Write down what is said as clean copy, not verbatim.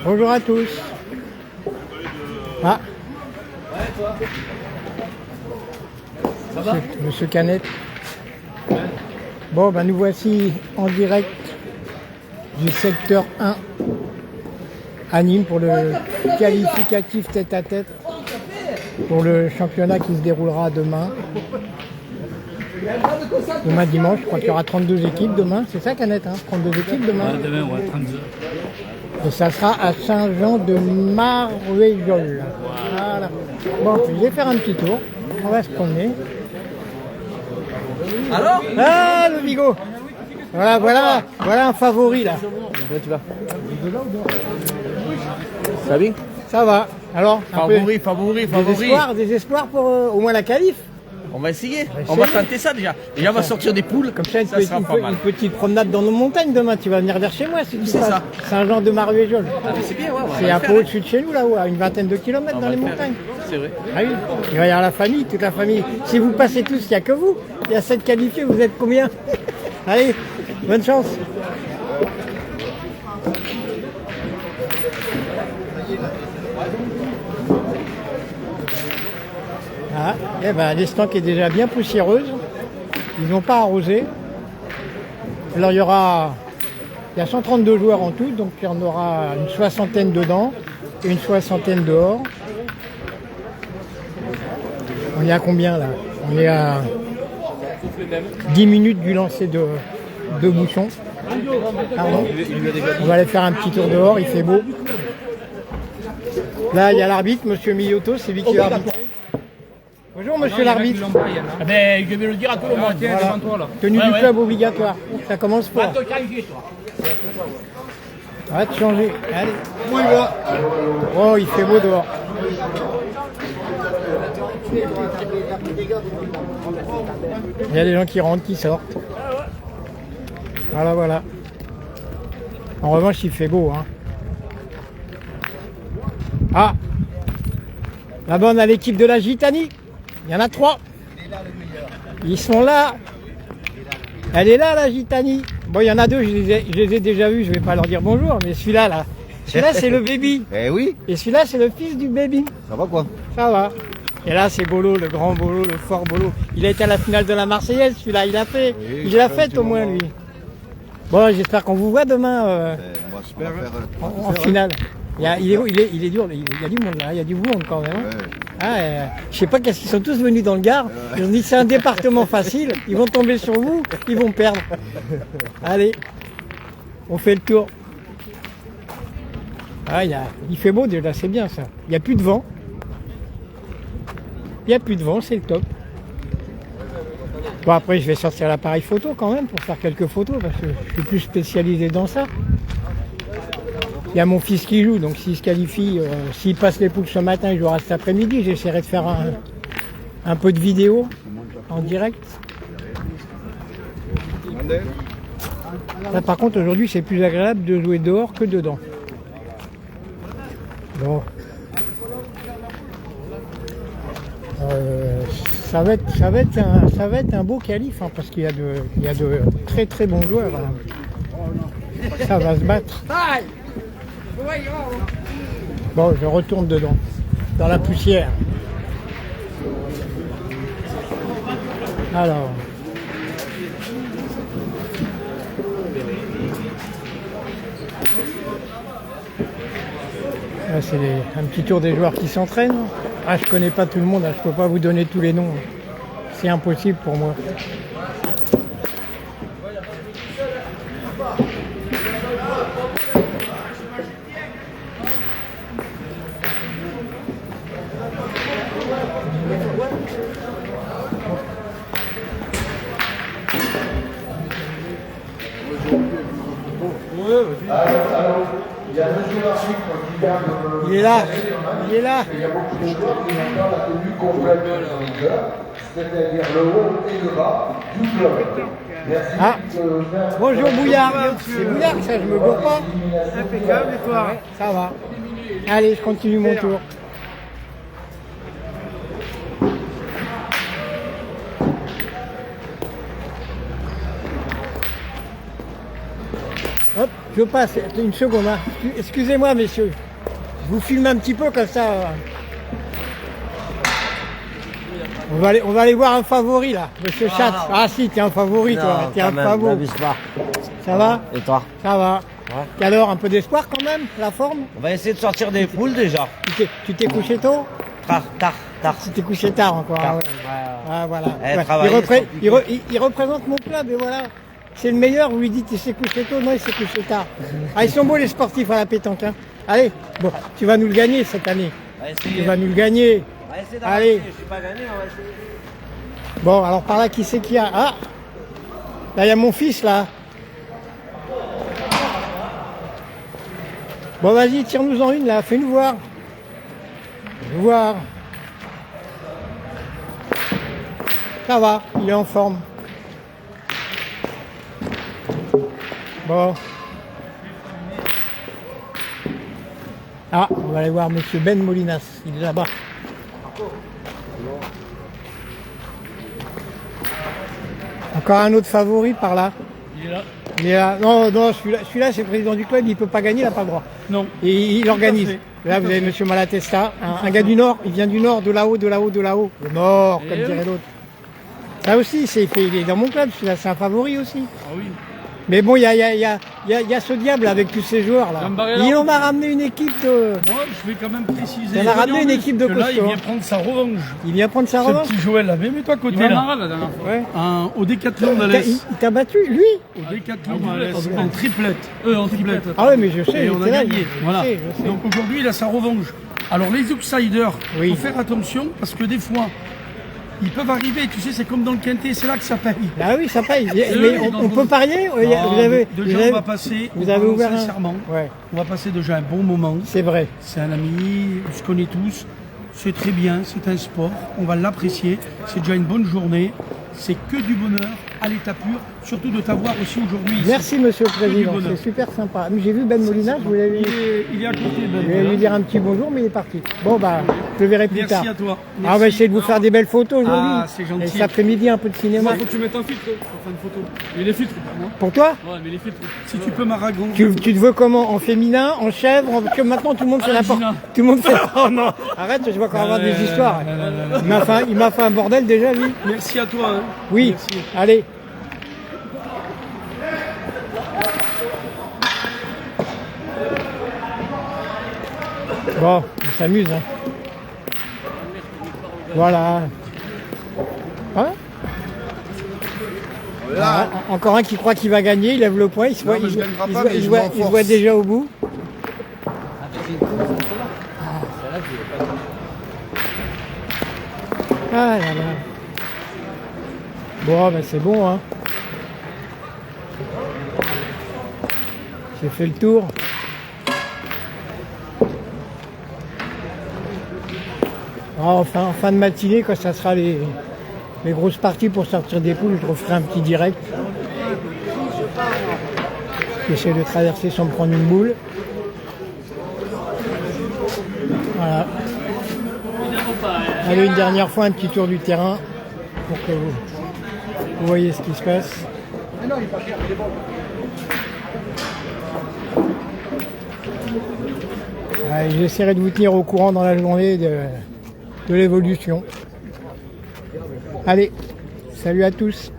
Bonjour à tous. Ah. Monsieur Canette. Bon, ben nous voici en direct du secteur 1 à Nîmes pour le qualificatif tête-à-tête pour le championnat qui se déroulera demain. Demain dimanche, je crois qu'il y aura 32 équipes demain. C'est ça, Canette, hein, 32 équipes demain. Demain, ouais, 32. Et ça sera à Saint-Jean-de-Maruéjol. Voilà. Bon, je vais faire un petit tour. On va se promener. Alors? Ah, le bigot. Voilà un favori là. Comment tu vas? Ça va bien? Ça va. Alors, Favori. des espoirs pour au moins la qualif. On va essayer. On va tenter ça déjà. Déjà, on va sortir des poules. Comme ça, sera pas mal. une petite promenade dans nos montagnes demain. Tu vas venir vers chez moi si tu C'est passes. ça. Saint-Jean-de-Maruéjol. Ah, mais c'est bien, ouais. C'est un peu au-dessus de chez nous là-haut, à une vingtaine de kilomètres dans les montagnes. C'est vrai. Ah oui. Il va y avoir la famille, toute la famille. Si vous passez tous, il n'y a que vous. Il y a 7 qualifiés, vous êtes combien? Allez, bonne chance. Ah, eh ben, l'estanque est déjà bien poussiéreuse. Ils n'ont pas arrosé. Alors il y a 132 joueurs en tout, donc il y en aura une soixantaine dedans et une soixantaine dehors. On est à combien là? On est à 10 minutes du lancer de bouchons. Pardon. On va aller faire un petit tour dehors, il fait beau. Là il y a l'arbitre, monsieur Miyoto, c'est lui qui va arbitrer. Bonjour monsieur l'arbitre. Ah ben, je vais le dire à tout le monde. Tiens, devant toi là. Tenue du club obligatoire. Ça commence fort. Arrête de changer. Allez. Où il va? Oh, il fait beau dehors. Il y a des gens qui rentrent, qui sortent. Voilà. En revanche, il fait beau. Hein. Ah, là-bas, on a l'équipe de la Gitanie. Il y en a 3. Ils sont là. Elle est là, la Gitanie. Bon, il y en a 2, je les ai déjà vus, je vais pas leur dire bonjour, mais celui-là, là. Celui-là, c'est le baby. Eh oui, Et celui-là, c'est le fils du baby. ça va quoi? Ça va. Et là, c'est Bolo, le grand Bolo, le fort Bolo. Il a été à la finale de la Marseillaise, celui-là, il l'a fait. Oui, Il l'a fait au moins, lui. Bon, j'espère qu'on vous voit demain On va faire, en finale. Il est dur, il y a du monde là, il y a du monde quand même. Hein. Ah, je sais pas qu'est-ce qu'ils sont tous venus dans le Gard. Ils ont dit c'est un département facile, ils vont tomber sur vous, ils vont perdre. Allez, on fait le tour. Ah, il fait beau déjà, c'est bien ça. Il n'y a plus de vent. C'est le top. Bon, après je vais sortir l'appareil photo quand même pour faire quelques photos parce que je suis plus spécialisé dans ça. Il y a mon fils qui joue, donc s'il se qualifie, s'il passe les poules ce matin, il jouera cet après-midi. J'essaierai de faire un peu de vidéo en direct. Là, par contre, aujourd'hui, c'est plus agréable de jouer dehors que dedans. Bon. Ça va être un beau qualif, hein, parce qu'il y a de très très bons joueurs. Hein. Ça va se battre. Bon, je retourne dedans, dans la poussière. Alors. Là, c'est un petit tour des joueurs qui s'entraînent. Ah, je connais pas tout le monde, hein, je peux pas vous donner tous les noms. C'est impossible pour moi. Il est là. Il y a beaucoup de joueurs qui ont la tenue complète de leur leader, c'est-à-dire le haut et le bas du club. Merci. Ah, bonjour Bouillard. C'est Bouillard ça, je me gourre pas. Impeccable et toi? Ouais, ça va. Allez, je continue mon tour. Hop. Je passe, une seconde. Hein. Excusez-moi, messieurs. Je vous filme un petit peu comme ça. On va aller voir un favori là, monsieur Schatz. Ah si, t'es un favori toi, t'es un favori. Ça va? Et toi? Ça va. Ouais. Et alors, un peu d'espoir quand même, la forme? On va essayer de sortir des poules déjà. Tu t'es couché tôt? Tard. Tu t'es couché tard encore. Ah, ouais. Ah, voilà. Ouais. Il représente mon club et voilà. C'est le meilleur, vous lui dites il s'est couché tôt, non il s'est couché tard. Ah, ils sont beaux les sportifs à la pétanque. Hein. Allez, bon, tu vas nous le gagner cette année. Tu vas nous le gagner. On va essayer Allez. Je suis pas gagné, on va essayer. Bon, alors par là, qui c'est qu'il y a? Ah, là il y a mon fils là. Bon, vas-y, tire-nous-en une là, fais-nous voir. Fais-nous voir. Ça va, il est en forme. Bon. Ah, on va aller voir monsieur Ben Molinas, il est là-bas. Encore un autre favori par là. Il est là. Il est là. Non, celui-là c'est le président du club, il ne peut pas gagner, il n'a pas le droit. Non. Et il organise. fait. Là, vous avez monsieur Malatesta, un gars du Nord, il vient du Nord, de là-haut. Le Nord, comme Et dirait l'autre. Ça aussi, il est dans mon club, celui-là, c'est un favori aussi. Ah oui. Mais bon, il y a ce diable avec tous ces joueurs-là. Gambarella. Il en a ramené une équipe de... Moi, je vais quand même préciser. Il a ramené une équipe de que là, il costauds. vient prendre sa revanche. Il vient prendre sa Ce revanche. petit Joël là, mets-toi à côté Il m'a là. marre la dernière fois. Ouais. Au décathlon Il d'Alès. t'a battu, lui? Au décathlon d'Alès. En triplette. En triplette. Ah ouais, mais je sais, Et il on a était là, gagné. je Voilà. sais. Donc aujourd'hui, il a sa revanche. Alors les outsiders, Oui. faut faire attention parce que des fois, ils peuvent arriver. Tu sais, c'est comme dans le quintet, c'est là que ça paye. Ah oui, ça paye. Mais oui, on peut parier? Ah, Vous on va passer. vous avez ouvert un... sincèrement. Ouais, On va passer déjà un bon moment. c'est vrai. C'est un ami, on se connaît tous. C'est très bien, c'est un sport. On va l'apprécier. C'est déjà une bonne journée. C'est que du bonheur à l'état pur. Surtout de t'avoir aussi aujourd'hui ici. Merci monsieur le président, bonheur. c'est super sympa. J'ai vu Ben Molina, je voulais Il est à côté. Ben, je voulais lui voilà. dire un petit bonjour, mais il est parti. Bon bah, je le verrai plus Merci tard. à toi. Ah, on va Merci. essayer de vous faire des belles photos aujourd'hui. Ah, c'est gentil. Et cet après-midi, un peu de cinéma. Il faut que tu mettes un filtre pour faire une photo. Mais les filtres, moi. Pour toi? Ouais, mais les filtres. Si tu peux m'aragon. Tu te veux comment? En féminin, en chèvre? Parce que maintenant tout le monde fait n'importe Gina. Tout le monde fait... Oh non. Arrête, je vois encore avoir des histoires. Il m'a fait un bordel déjà, lui. Merci à toi. Hein. Oui, Merci. allez. Bon, on s'amuse. Hein. Voilà. Hein? Ah, encore un qui croit qu'il va gagner, il lève le poing, il se voit, mais il je voit- gagnerai il pas, voit- mais il je voit- vais en il se force. voit déjà au bout. Ah là là. Bon, ben c'est bon, hein. J'ai fait le tour. Ah, enfin, en fin de matinée, quand ça sera les grosses parties pour sortir des poules, je referai un petit direct. J'essaie de traverser sans me prendre une boule. Voilà. Allez, une dernière fois, un petit tour du terrain pour que vous voyez ce qui se passe. Allez, j'essaierai de vous tenir au courant dans la journée de l'évolution. Allez, salut à tous.